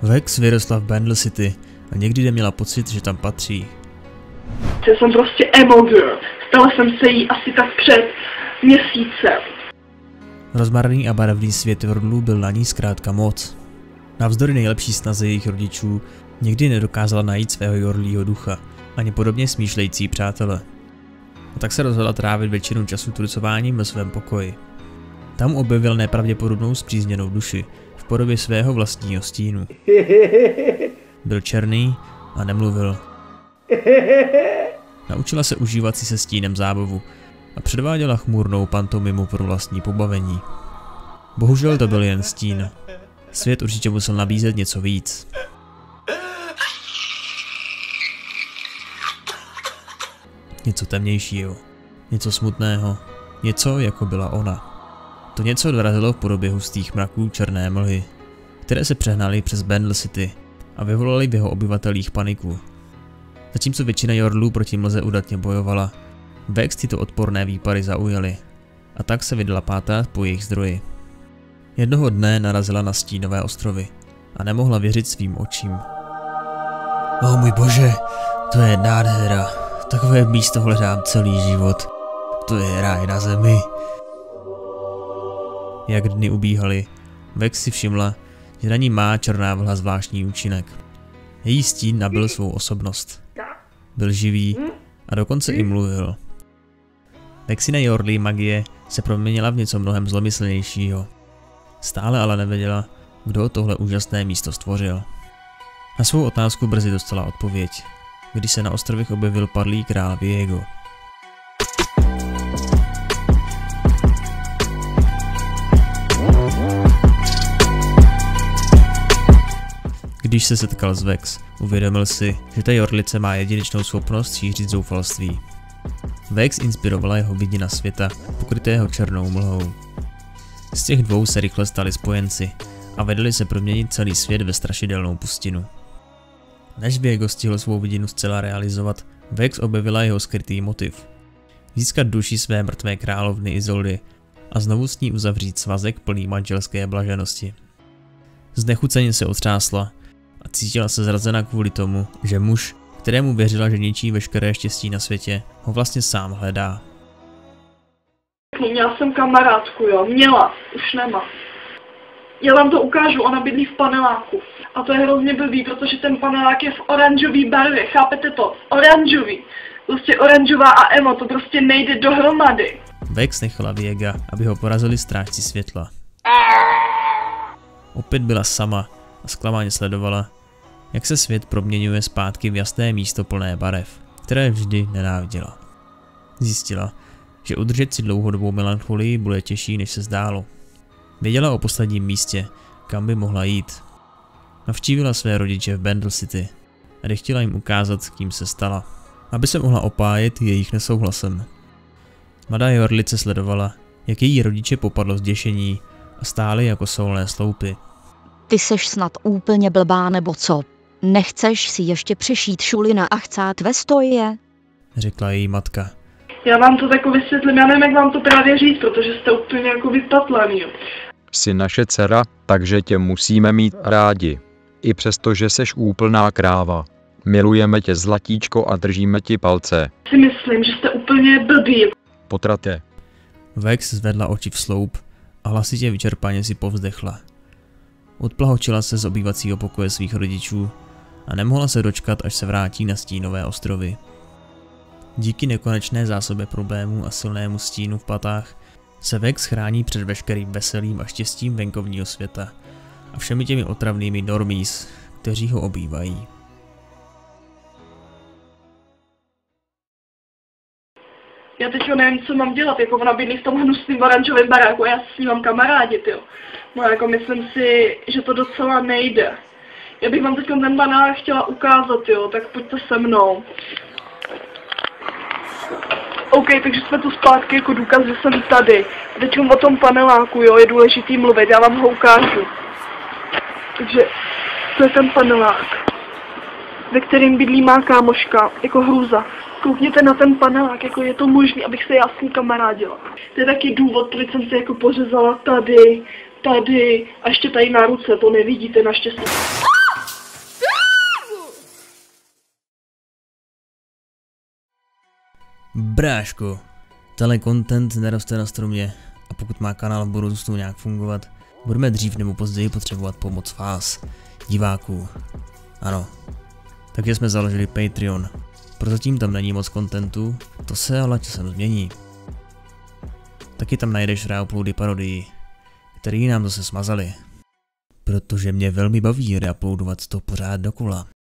Vex vyrostla v Bandle City a někdy neměla pocit, že tam patří. Já jsem prostě emo girl. Stala jsem se jí asi tak před měsícem. Rozmarný a barevný svět Yordlů byl na ní zkrátka moc. Navzdory nejlepší snaze jejich rodičů nikdy nedokázala najít svého Yordlího ducha, ani podobně smýšlející přátele. A tak se rozhodla trávit většinu času trucováním ve svém pokoji. Tam objevil nepravděpodobnou spřízněnou duši v podobě svého vlastního stínu. Byl černý a nemluvil. Naučila se užívat si se stínem zábavu a předváděla chmurnou pantomimu pro vlastní pobavení. Bohužel to byl jen stín. Svět určitě musel nabízet něco víc. Něco temnějšího, něco smutného, něco jako byla ona. To něco dorazilo v podobě hustých mraků černé mlhy, které se přehnaly přes Bandle City a vyvolaly v jeho obyvatelích paniku. Zatímco většina Yordlů proti mlze udatně bojovala, Vex tyto odporné výpary zaujaly a tak se vydala pátat po jejich zdroji. Jednoho dne narazila na Stínové ostrovy a nemohla věřit svým očím. O můj bože, to je nádhera, takové místo hledám celý život, to je ráj na zemi. Jak dny ubíhaly, Vex si všimla, že na ní má černá vlha zvláštní účinek. Její stín nabyl svou osobnost. Byl živý a dokonce i mluvil. Vexina Yordlí magie se proměnila v něco mnohem zlomyslnějšího. Stále ale nevěděla, kdo tohle úžasné místo stvořil. Na svou otázku brzy dostala odpověď, když se na ostrovech objevil padlý král Viego. Když se setkal s Vex, uvědomil si, že ta Yordlice má jedinečnou schopnost šířit zoufalství. Vex inspirovala jeho vidina světa, pokrytého černou mlhou. Z těch dvou se rychle stali spojenci a vedli se proměnit celý svět ve strašidelnou pustinu. Než Viego stihl svou vidinu zcela realizovat, Vex objevila jeho skrytý motiv. Získat duši své mrtvé královny Izoldy a znovu s ní uzavřít svazek plný manželské blaženosti. Znechuceně se otřásla a cítila se zrazena kvůli tomu, že muž, kterému věřila, že ničí veškeré štěstí na světě, ho vlastně sám hledá. Měla jsem kamarádku, jo, měla, už nemá. Já vám to ukážu, ona bydlí v paneláku. A to je hrozně blbý, protože ten panelák je v oranžový barvě, chápete to? Oranžový. Prostě oranžová a emo, to prostě nejde dohromady. Vex nechala Viega, aby ho porazili strážci světla. Opět byla sama a zklamaně sledovala, jak se svět proměňuje zpátky v jasné místo plné barev, které vždy nenáviděla. Zjistila, že udržet si dlouhodobou melancholii bude těžší, než se zdálo. Věděla o posledním místě, kam by mohla jít. Navštívila své rodiče v Bandle City a chtěla jim ukázat, kým se stala, aby se mohla opájet jejich nesouhlasem. Mladá Yordlice sledovala, jak její rodiče popadlo zděšení a stály jako solné sloupy. Ty seš snad úplně blbá nebo co? Nechceš si ještě přešít šulina a chcát ve stoje? Řekla její matka. Já vám to jako vysvětlím, já nevím, jak vám to právě říct, protože jste úplně jako vypatlaný, jo. Jsi naše dcera, takže tě musíme mít rádi. I přesto, že seš úplná kráva. Milujeme tě, zlatíčko, a držíme ti palce. Si myslím, že jste úplně blbý. Potratě. Vex zvedla oči v sloup a hlasitě vyčerpaně si povzdechla. Odplahočila se z obývacího pokoje svých rodičů a nemohla se dočkat, až se vrátí na Stínové ostrovy. Díky nekonečné zásobě problémů a silnému stínu v patách se Vex chrání před veškerým veselým a štěstím venkovního světa a všemi těmi otravnými normies, kteří ho obývají. Já teď nevím, co mám dělat, jako ona bydlí v tom hnusným oranžovém baráku a já s ní mám kamarádit, jo. No jako myslím si, že to docela nejde. Já bych vám teď ten banán chtěla ukázat, jo, tak pojďte se mnou. OK, takže jsme tu zpátky jako důkaz, že jsem tady. Teď o tom paneláku, jo, je důležitý mluvit, já vám ho ukážu. Takže to je ten panelák, ve kterým bydlí má kámoška, jako hrůza. Koukněte na ten panelák, jako je to možné, abych se já s ní kamarádila. To je taky důvod, proč jsem se jako pořezala tady a ještě tady na ruce, to nevidíte naštěstí. Bráško, tenhle content neroste na stromě a pokud má kanál v budoucnu nějak fungovat, budeme dřív nebo později potřebovat pomoc vás, diváků. Ano. Takže jsme založili Patreon. Prozatím tam není moc kontentu, to se ale časem změní. Taky tam najdeš reuploady parodii, který nám zase smazali. Protože mě velmi baví reuploadovat to pořád dokola.